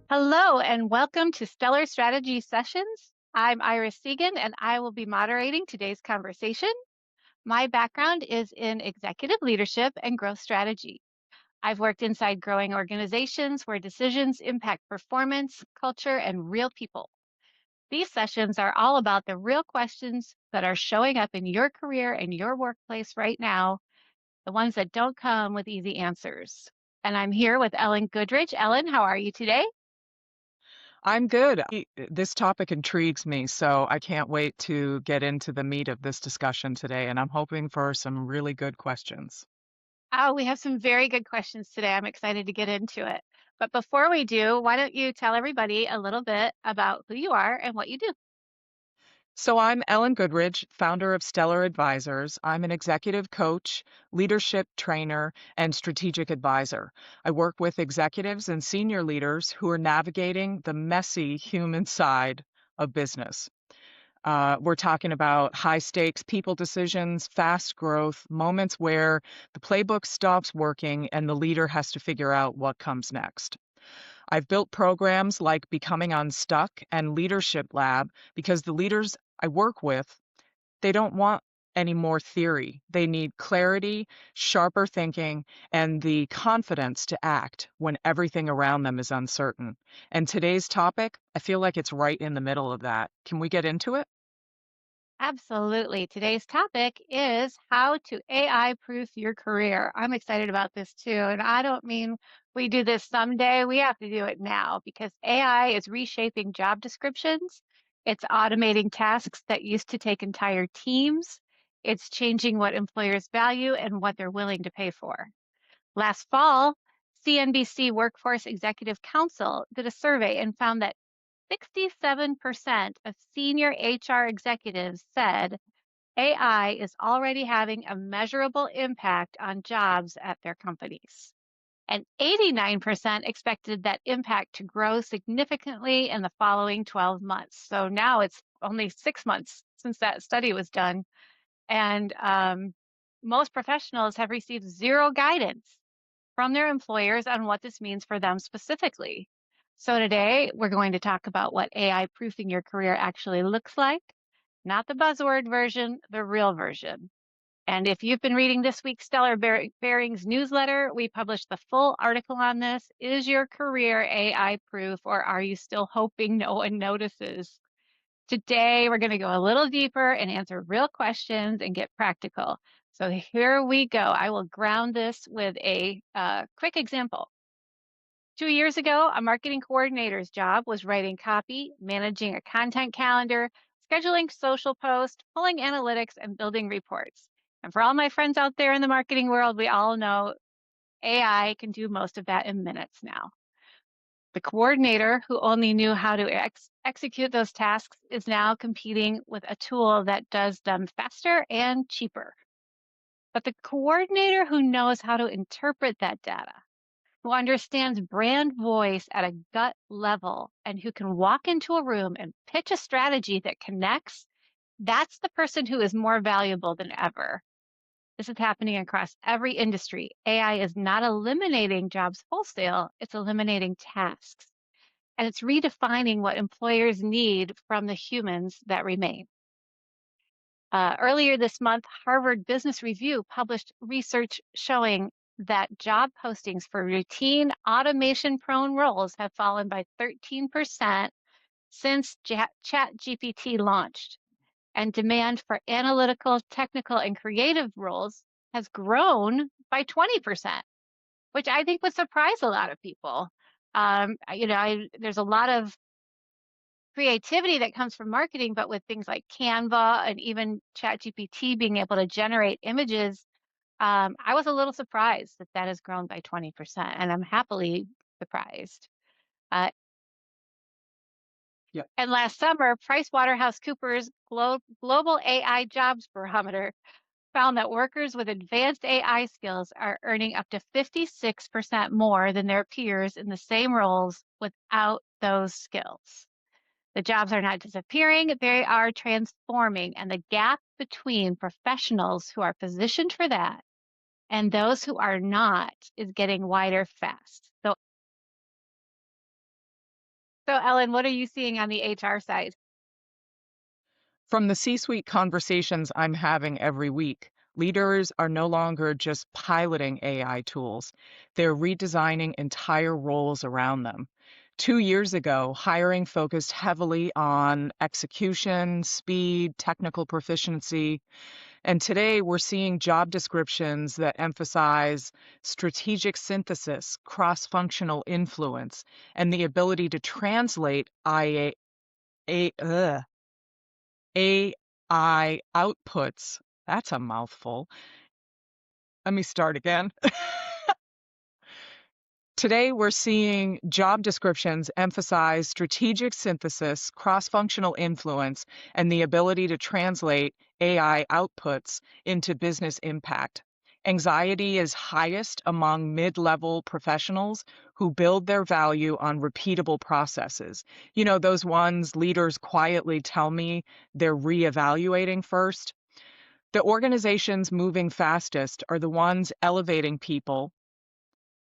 Hello and welcome to Stellar Strategy Sessions. I'm Iris Czygan and I will be moderating today's conversation. My background is in executive leadership and growth strategy. I've worked inside growing organizations where decisions impact performance, culture, and real people. These sessions are all about the real questions that are showing up in your career and your workplace right now, the ones that don't come with easy answers. And I'm here with Ellen Goodridge. Ellen, how are you today? I'm good. This topic intrigues me, so I can't wait to get into the meat of this discussion today, and I'm hoping for some really good questions. Oh, we have some very good questions today. I'm excited to get into it. But before we do, why don't you tell everybody a little bit about who you are and what you do? So I'm Ellen Goodridge, founder of Stellar Advisors. I'm an executive coach, leadership trainer, and strategic advisor. I work with executives and senior leaders who are navigating the messy human side of business. We're talking about high stakes people decisions, fast growth, moments where the playbook stops working and the leader has to figure out what comes next. I've built programs like Becoming Unstuck and Leadership Lab because the leaders I work with, they don't want any more theory. They need clarity, sharper thinking, and the confidence to act when everything around them is uncertain. And today's topic, I feel like it's right in the middle of that. Can we get into it? Absolutely. Today's topic is how to AI proof your career. I'm excited about this too. And I don't mean we do this someday. We have to do it now because AI is reshaping job descriptions. It's automating tasks that used to take entire teams. It's changing what employers value and what they're willing to pay for. Last fall, CNBC Workforce Executive Council did a survey and found that 67% of senior HR executives said AI is already having a measurable impact on jobs at their companies. And 89% expected that impact to grow significantly in the following 12 months. So now it's only 6 months since that study was done. And most professionals have received zero guidance from their employers on what this means for them specifically. So today we're going to talk about what AI proofing your career actually looks like, not the buzzword version, the real version. And if you've been reading this week's Bearings newsletter, we published the full article on this. Is your career AI proof, or are you still hoping no one notices? Today, we're going to go a little deeper and answer real questions and get practical. So here we go. I will ground this with a quick example. 2 years ago, a marketing coordinator's job was writing copy, managing a content calendar, scheduling social posts, pulling analytics, and building reports. And for all my friends out there in the marketing world, we all know AI can do most of that in minutes now. The coordinator who only knew how to execute those tasks is now competing with a tool that does them faster and cheaper. But the coordinator who knows how to interpret that data, who understands brand voice at a gut level, and who can walk into a room and pitch a strategy that connects, that's the person who is more valuable than ever. This is happening across every industry. AI is not eliminating jobs wholesale, it's eliminating tasks. And it's redefining what employers need from the humans that remain. Earlier this month, Harvard Business Review published research showing that job postings for routine automation-prone roles have fallen by 13% since ChatGPT launched, and demand for analytical, technical, and creative roles has grown by 20%, which I think would surprise a lot of people. There's a lot of creativity that comes from marketing, but with things like Canva and even ChatGPT being able to generate images, I was a little surprised that that has grown by 20%, and I'm happily surprised. Uh, Yeah. and last summer, PricewaterhouseCoopers Global AI Jobs Barometer found that workers with advanced AI skills are earning up to 56% more than their peers in the same roles without those skills. The jobs are not disappearing, they are transforming, and the gap between professionals who are positioned for that and those who are not is getting wider fast. So So, Ellen, what are you seeing on the HR side? From the C-suite conversations I'm having every week, leaders are no longer just piloting AI tools, they're redesigning entire roles around them. 2 years ago, hiring focused heavily on execution, speed, technical proficiency, and today we're seeing job descriptions that emphasize strategic synthesis, cross-functional influence, and the ability to translate AI outputs. That's a mouthful. Let me start again. Today, we're seeing job descriptions emphasize strategic synthesis, cross functional influence, and the ability to translate AI outputs into business impact. Anxiety is highest among mid level professionals who build their value on repeatable processes. You know, those ones leaders quietly tell me they're reevaluating first. The organizations moving fastest are the ones elevating people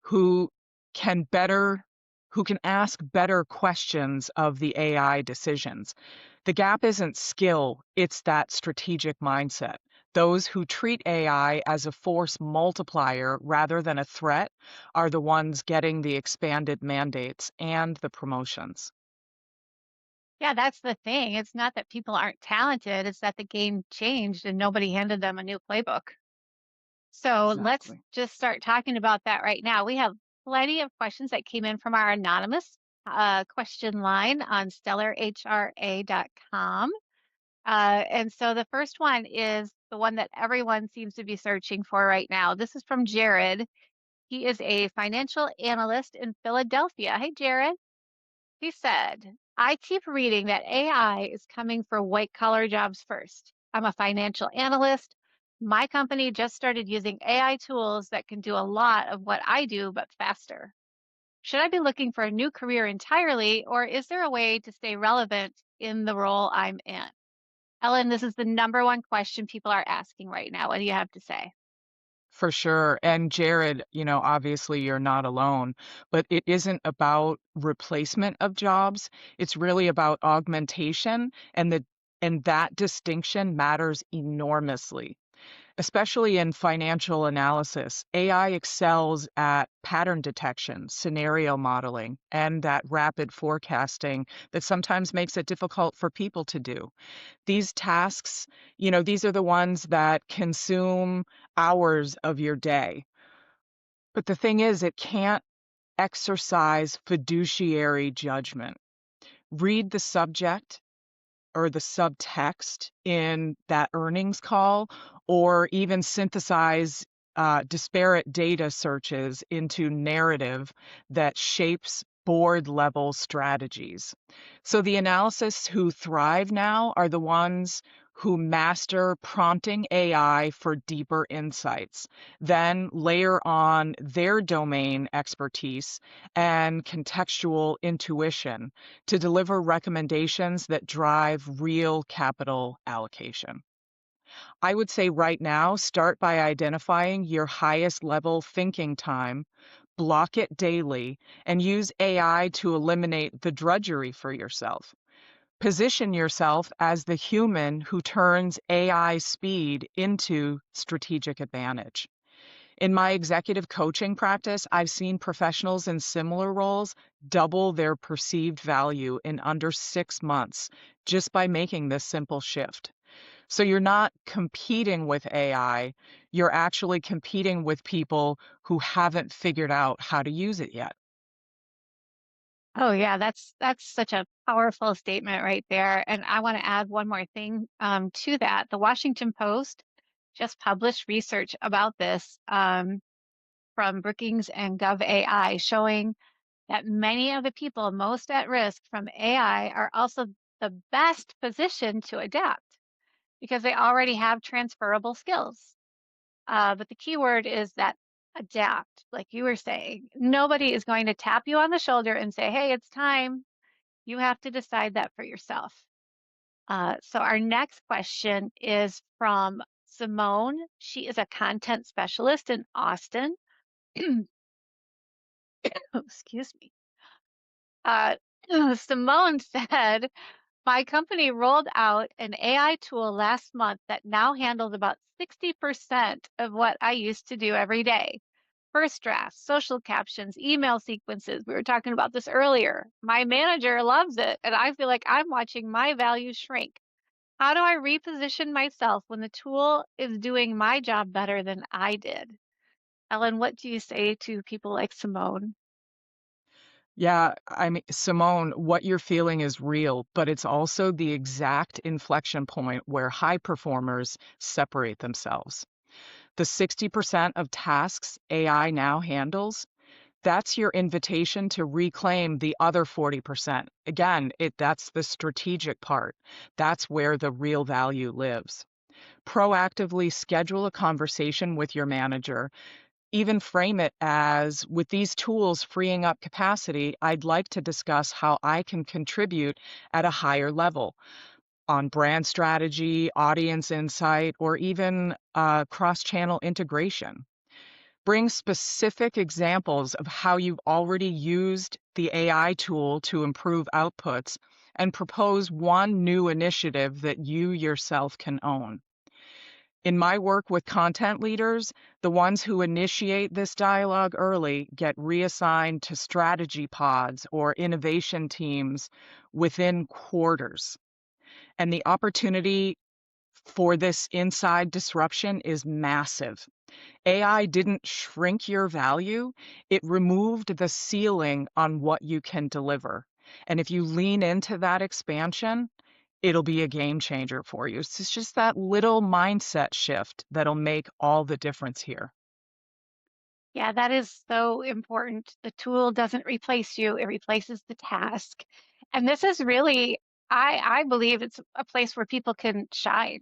who can better who can ask better questions of the AI decisions. The gap isn't skill, it's that strategic mindset. Those who treat AI as a force multiplier rather than a threat are the ones getting the expanded mandates and the promotions. Yeah, that's the thing. It's not that people aren't talented, it's that the game changed and nobody handed them a new playbook. So let's Exactly. just start talking about that right now. We have plenty of questions that came in from our anonymous question line on stellarhra.com. And so the first one is the one that everyone seems to be searching for right now. This is from Jared. He is a financial analyst in Philadelphia. Hey, Jared. He said, I keep reading that AI is coming for white collar jobs first. I'm a financial analyst. My company just started using AI tools that can do a lot of what I do, but faster. Should I be looking for a new career entirely, or is there a way to stay relevant in the role I'm in? Ellen, this is the number one question people are asking right now. What do you have to say? For sure. And Jared, obviously you're not alone, but it isn't about replacement of jobs. It's really about augmentation and that distinction matters enormously. Especially in financial analysis, AI excels at pattern detection, scenario modeling, and that rapid forecasting that sometimes makes it difficult for people to do. These tasks, these are the ones that consume hours of your day. But the thing is, it can't exercise fiduciary judgment. Read the subject or the subtext in that earnings call, or even synthesize disparate data searches into narrative that shapes board level strategies. So the analysts who thrive now are the ones who master prompting AI for deeper insights, then layer on their domain expertise and contextual intuition to deliver recommendations that drive real capital allocation. I would say right now, start by identifying your highest level thinking time, block it daily, and use AI to eliminate the drudgery for yourself. Position yourself as the human who turns AI speed into strategic advantage. In my executive coaching practice, I've seen professionals in similar roles double their perceived value in under 6 months just by making this simple shift. So you're not competing with AI, you're actually competing with people who haven't figured out how to use it yet. Oh yeah, that's such a powerful statement right there. And I want to add one more thing to that. The Washington Post just published research about this from Brookings and Gov AI, showing that many of the people most at risk from AI are also the best positioned to adapt because they already have transferable skills. But the key word is that adapt, like you were saying. Nobody is going to tap you on the shoulder and say, hey, it's time. You have to decide that for yourself. So our next question is from Simone. She is a content specialist in Austin. Excuse me. Simone said, my company rolled out an AI tool last month that now handles about 60% of what I used to do every day. First drafts, social captions, email sequences. We were talking about this earlier. My manager loves it, and I feel like I'm watching my values shrink. How do I reposition myself when the tool is doing my job better than I did? Ellen, what do you say to people like Simone? Yeah, I mean, Simone, what you're feeling is real, but it's also the exact inflection point where high performers separate themselves. The 60% of tasks AI now handles, that's your invitation to reclaim the other 40%. Again, that's the strategic part. That's where the real value lives. Proactively schedule a conversation with your manager. Even frame it as, with these tools freeing up capacity, I'd like to discuss how I can contribute at a higher level on brand strategy, audience insight, or even cross channel integration. Bring specific examples of how you've already used the AI tool to improve outputs and propose one new initiative that you yourself can own. In my work with content leaders, the ones who initiate this dialogue early get reassigned to strategy pods or innovation teams within quarters. And the opportunity for this inside disruption is massive. AI didn't shrink your value, it removed the ceiling on what you can deliver. And if you lean into that expansion, it'll be a game changer for you. It's just that little mindset shift that'll make all the difference here. Yeah, that is so important. The tool doesn't replace you, it replaces the task. And this is really, I believe it's a place where people can shine.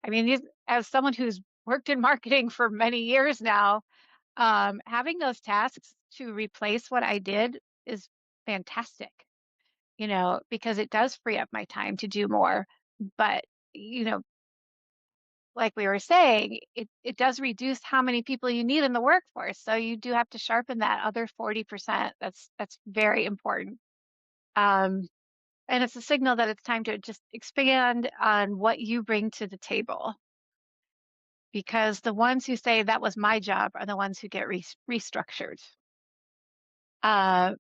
I mean, as someone who's worked in marketing for many years now, having those tasks to replace what I did is fantastic, because it does free up my time to do more. But, you know, like we were saying, it does reduce how many people you need in the workforce. So you do have to sharpen that other 40%. That's very important. Um, and it's a signal that it's time to just expand on what you bring to the table. Because the ones who say that was my job are the ones who get restructured. Uh,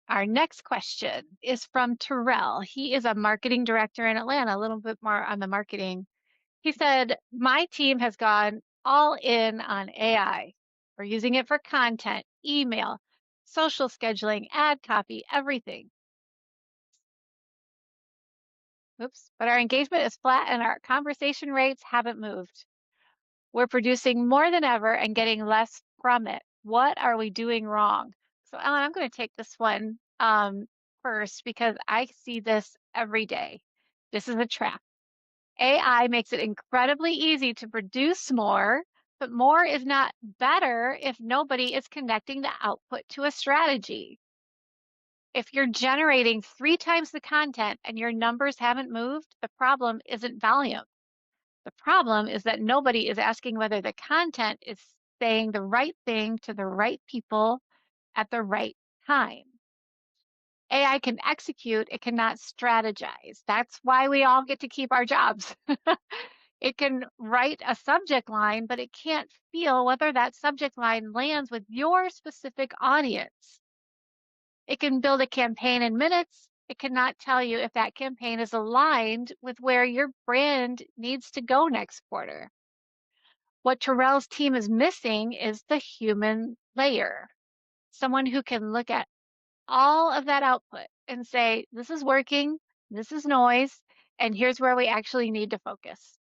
our next question is from Terrell. He is a marketing director in Atlanta, a little bit more on the marketing. He said, my team has gone all in on AI. We're using it for content, email, social scheduling, ad copy, everything. Oops. But our engagement is flat and our conversation rates haven't moved. We're producing more than ever and getting less from it. What are we doing wrong? So, Ellen, I'm going to take this one first because I see this every day. This is a trap. AI makes it incredibly easy to produce more, but more is not better if nobody is connecting the output to a strategy. If you're generating 3 times the content and your numbers haven't moved, the problem isn't volume. The problem is that nobody is asking whether the content is saying the right thing to the right people at the right time. AI can execute, it cannot strategize. That's why we all get to keep our jobs. It can write a subject line, but it can't feel whether that subject line lands with your specific audience. It can build a campaign in minutes. It cannot tell you if that campaign is aligned with where your brand needs to go next quarter. What Terrell's team is missing is the human layer. Someone who can look at all of that output and say, this is working, this is noise, and here's where we actually need to focus.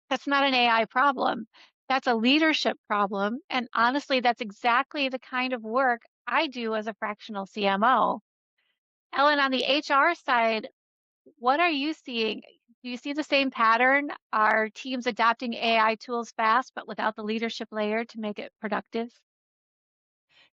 That's not an AI problem. That's a leadership problem. And honestly, that's exactly the kind of work I do as a fractional CMO. Ellen, on the HR side, what are you seeing? Do you see the same pattern? Are teams adopting AI tools fast, but without the leadership layer to make it productive?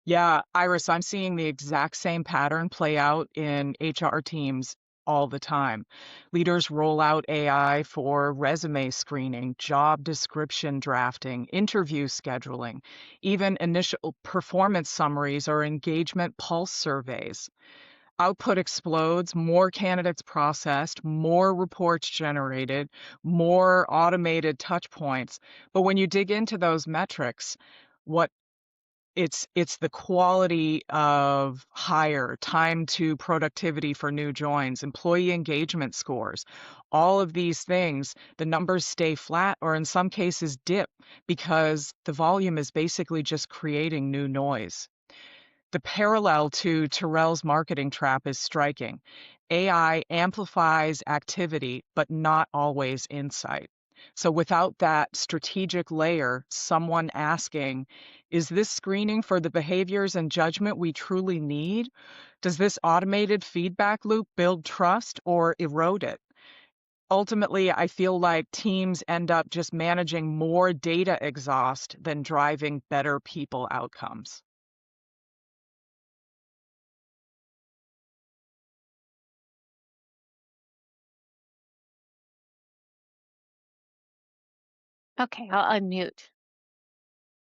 Yeah, Iris, I'm seeing the exact same pattern play out in HR teams all the time. Leaders roll out AI for resume screening, job description drafting, interview scheduling, even initial performance summaries or engagement pulse surveys. Output explodes, more candidates processed, more reports generated, more automated touch points. But when you dig into those metrics, what it's the quality of hire, time to productivity for new joins, employee engagement scores. All of these things, the numbers stay flat or in some cases dip because the volume is basically just creating new noise. The parallel to Terrell's marketing trap is striking. AI amplifies activity, but not always insight. So without that strategic layer, someone asking, is this screening for the behaviors and judgment we truly need? Does this automated feedback loop build trust or erode it? Ultimately, I feel like teams end up just managing more data exhaust than driving better people outcomes. Okay, I'll unmute.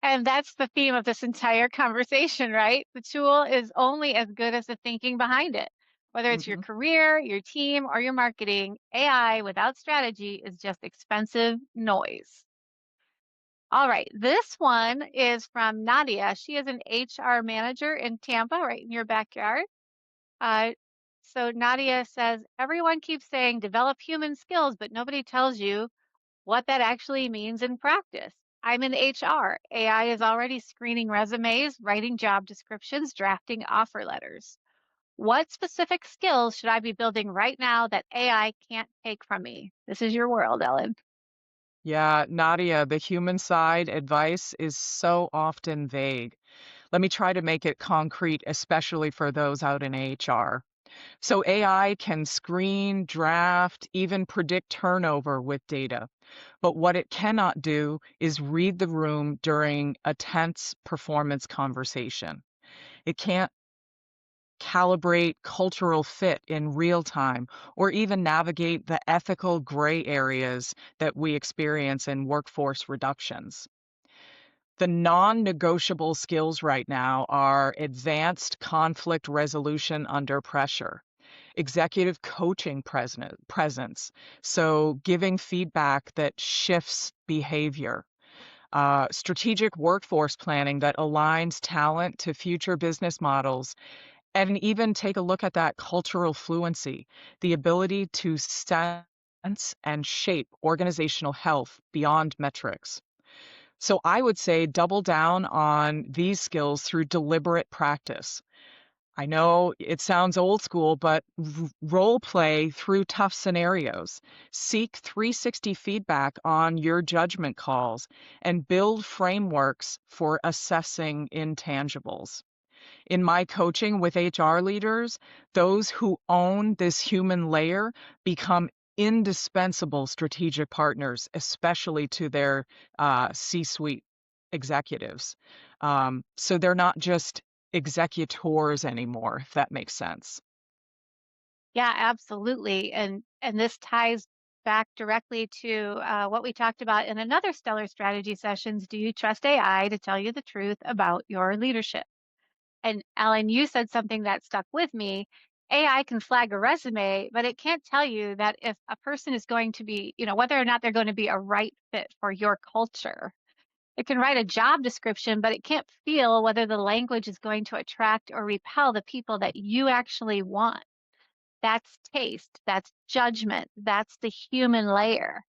And that's the theme of this entire conversation, right? The tool is only as good as the thinking behind it. Whether it's your Mhm. career, your team, or your marketing, AI without strategy is just expensive noise. All right, this one is from Nadia. She is an HR manager in Tampa, right in your backyard. Uh, so Nadia says, everyone keeps saying develop human skills, but nobody tells you what that actually means in practice. I'm in HR. AI is already screening resumes, writing job descriptions, drafting offer letters. What specific skills should I be building right now that AI can't take from me? This is your world, Ellen. Yeah, Nadia, the human side advice is so often vague. Let me try to make it concrete, especially for those out in HR. So AI can screen, draft, even predict turnover with data. But what it cannot do is read the room during a tense performance conversation. It can't calibrate cultural fit in real time or even navigate the ethical gray areas that we experience in workforce reductions. The non negotiable skills right now are advanced conflict resolution under pressure, executive coaching presence, so giving feedback that shifts behavior, strategic workforce planning that aligns talent to future business models, and even take a look at that cultural fluency, the ability to sense and shape organizational health beyond metrics. So I would say double down on these skills through deliberate practice. I know it sounds old school, but role play through tough scenarios. Seek 360 feedback on your judgment calls and build frameworks for assessing intangibles. In my coaching with HR leaders, those who own this human layer become indispensable strategic partners, especially to their C suite executives. So they're not just executors anymore, if that makes sense. Yeah, absolutely. And this ties back directly to what we talked about in another Stellar Strategy sessions. Do you trust AI to tell you the truth about your leadership? And Ellen, you said something that stuck with me. AI can flag a resume, but it can't tell you that if a person is going to be, whether or not they're going to be a right fit for your culture. It can write a job description, but it can't feel whether the language is going to attract or repel the people that you actually want. That's taste, that's judgment, that's the human layer.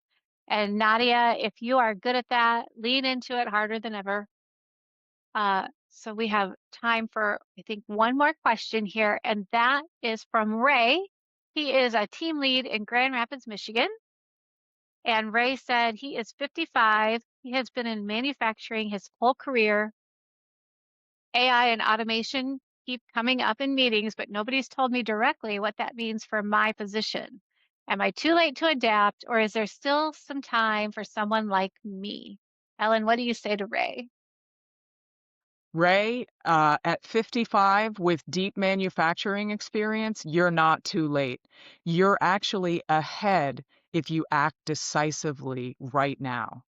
And Nadia, if you are good at that, lean into it harder than ever. So we have time for, I think, one more question here, and that is from Ray. He is a team lead in Grand Rapids, Michigan. And Ray said he is 55. He has been in manufacturing his whole career. AI and automation keep coming up in meetings, but nobody's told me directly what that means for my position. Am I too late to adapt, or is there still some time for someone like me? Ellen, what do you say to Ray? Ray, at 55 with deep manufacturing experience, you're not too late. You're actually ahead if you act decisively right now.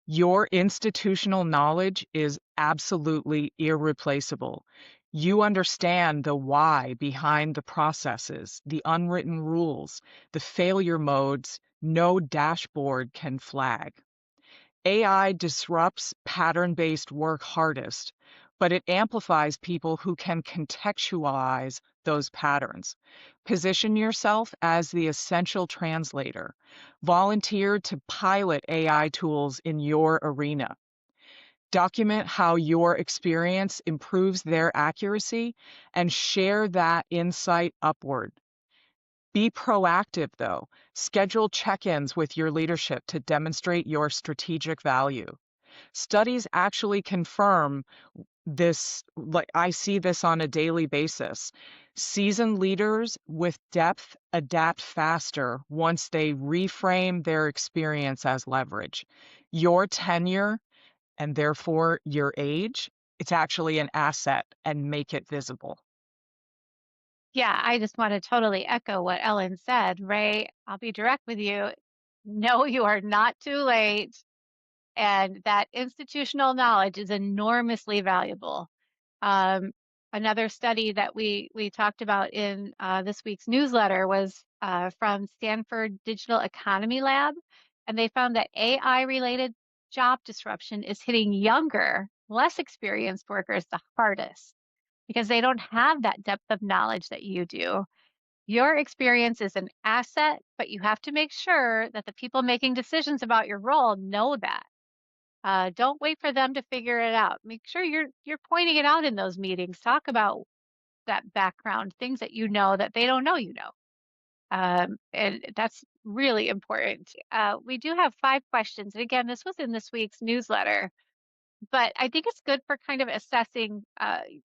Your institutional knowledge is absolutely irreplaceable. You understand the why behind the processes, the unwritten rules, the failure modes no dashboard can flag. AI disrupts pattern based work hardest, but it amplifies people who can contextualize those patterns. Position yourself as the essential translator. Volunteer to pilot AI tools in your arena. Document how your experience improves their accuracy and share that insight upward. Be proactive, though. Schedule check ins with your leadership to demonstrate your strategic value. Studies actually confirm this, like I see this on a daily basis. Seasoned leaders with depth adapt faster once they reframe their experience as leverage. Your tenure and therefore your age, it's actually an asset and make it visible. Yeah, I just want to totally echo what Ellen said, right? I'll be direct with you. No, you are not too late. And that institutional knowledge is enormously valuable. Um, Another study that we talked about in this week's newsletter was from Stanford Digital Economy Lab, and they found that AI-related job disruption is hitting younger, less experienced workers the hardest because they don't have that depth of knowledge that you do. Your experience is an asset, but you have to make sure that the people making decisions about your role know that. Don't wait for them to figure it out. Make sure you're pointing it out in those meetings. Talk about that background, things that you know that they don't know you know. And that's really important. We do have 5 questions. And again, this was in this week's newsletter, but I think it's good for kind of assessing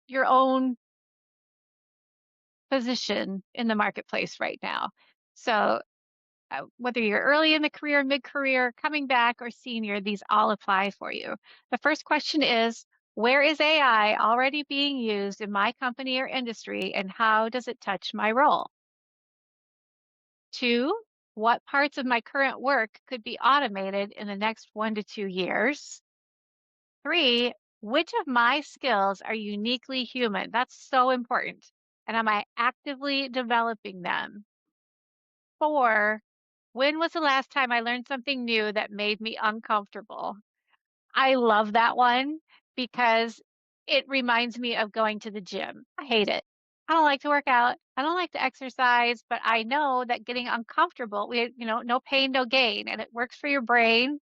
your own position in the marketplace right now. So whether you're early in the career, mid-career, coming back, or senior, these all apply for you. The first question is, where is AI already being used in my company or industry, and how does it touch my role? 2, what parts of my current work could be automated in the next 1 to 2 years? 3, which of my skills are uniquely human? That's so important. And am I actively developing them? 4, when was the last time I learned something new that made me uncomfortable? I love that one because it reminds me of going to the gym. I hate it. I don't like to work out. I don't like to exercise, but I know that getting uncomfortable, no pain, no gain, and it works for your brain.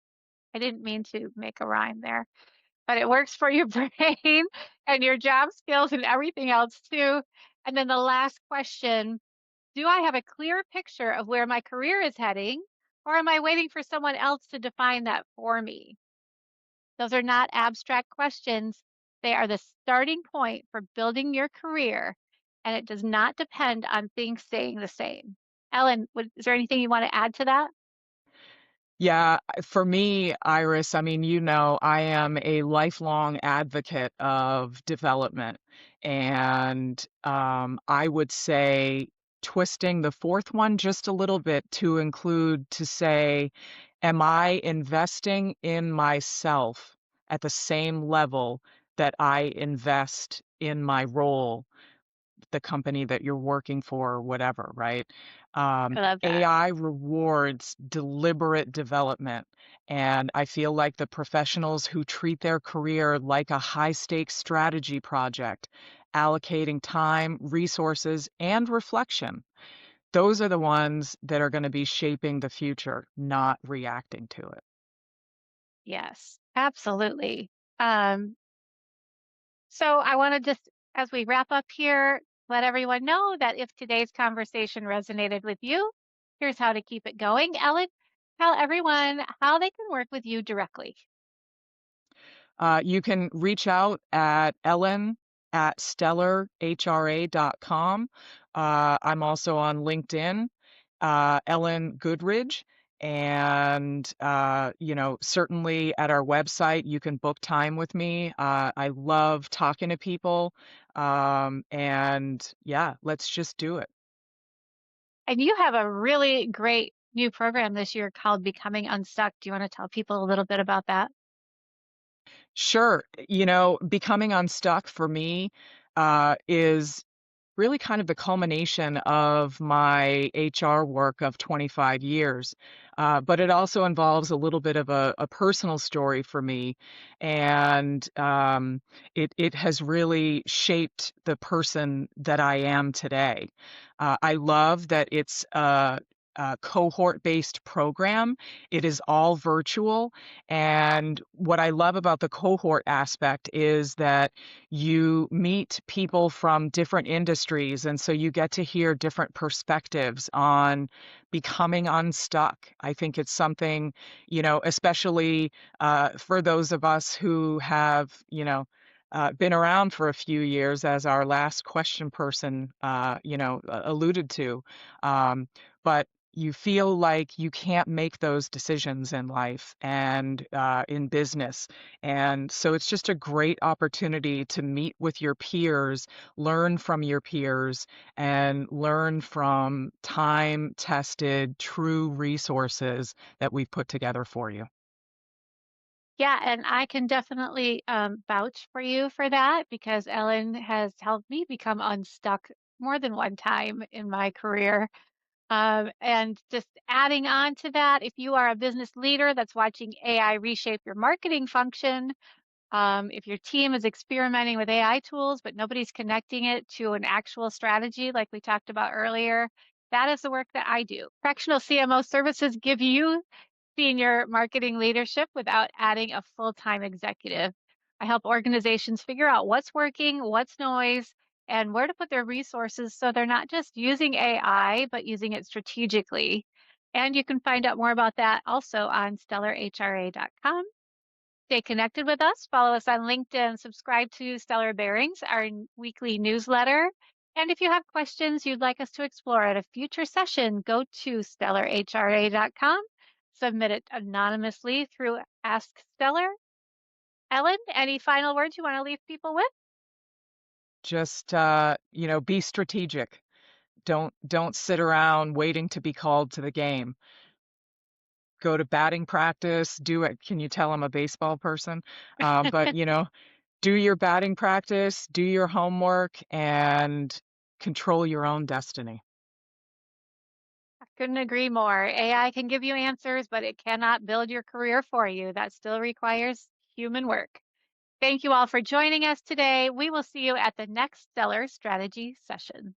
I didn't mean to make a rhyme there, but it works for your brain and your job skills and everything else too. And then the last question, do I have a clear picture of where my career is heading, or am I waiting for someone else to define that for me? Those are not abstract questions. They are the starting point for building your career, and it does not depend on things staying the same. Ellen, is there anything you want to add to that? Yeah, for me, Iris, I mean, I am a lifelong advocate of development. And I would say twisting the fourth one just a little bit to include to say, am I investing in myself at the same level that I invest in my role, the company that you're working for or whatever, right? I love that. AI rewards deliberate development. And I feel like the professionals who treat their career like a high stakes strategy project, allocating time, resources, and reflection, those are the ones that are going to be shaping the future, not reacting to it. Yes, absolutely. Um, so I want to just, as we wrap up here, let everyone know that if today's conversation resonated with you, here's how to keep it going. Ellen, tell everyone how they can work with you directly. You can reach out at Ellen at stellarhra.com. I'm also on LinkedIn, Ellen Goodridge. And, certainly at our website, you can book time with me. I love talking to people. And yeah, let's just do it. And you have a really great new program this year called Becoming Unstuck. Do you want to tell people a little bit about that? Sure. Becoming unstuck for me, is really kind of the culmination of my HR work of 25 years. But it also involves a little bit of a personal story for me. And it has really shaped the person that I am today. I love that it's a cohort-based program. It is all virtual. And what I love about the cohort aspect is that you meet people from different industries, and so you get to hear different perspectives on becoming unstuck. I think it's something, especially for those of us who have, been around for a few years, as our last question person, alluded to. But you feel like you can't make those decisions in life and in business. And so it's just a great opportunity to meet with your peers, learn from your peers, and learn from time-tested, true resources that we've put together for you. Yeah, and I can definitely vouch for you for that because Ellen has helped me become unstuck more than one time in my career. And just adding on to that, if you are a business leader that's watching AI reshape your marketing function, if your team is experimenting with AI tools, but nobody's connecting it to an actual strategy, like we talked about earlier, that is the work that I do. Fractional CMO services give you senior marketing leadership without adding a full-time executive. I help organizations figure out what's working, what's noise, and where to put their resources so they're not just using AI, but using it strategically. And you can find out more about that also on stellarhra.com. Stay connected with us. Follow us on LinkedIn. Subscribe to Stellar Bearings, our weekly newsletter. And if you have questions you'd like us to explore at a future session, go to stellarhra.com. Submit it anonymously through Ask Stellar. Ellen, any final words you want to leave people with? Just be strategic. Don't sit around waiting to be called to the game. Go to batting practice, do it. Can you tell I'm a baseball person? But do your batting practice, do your homework, and control your own destiny. I couldn't agree more. AI can give you answers, but it cannot build your career for you. That still requires human work. Thank you all for joining us today. We will see you at the next Stellar Strategy sessions.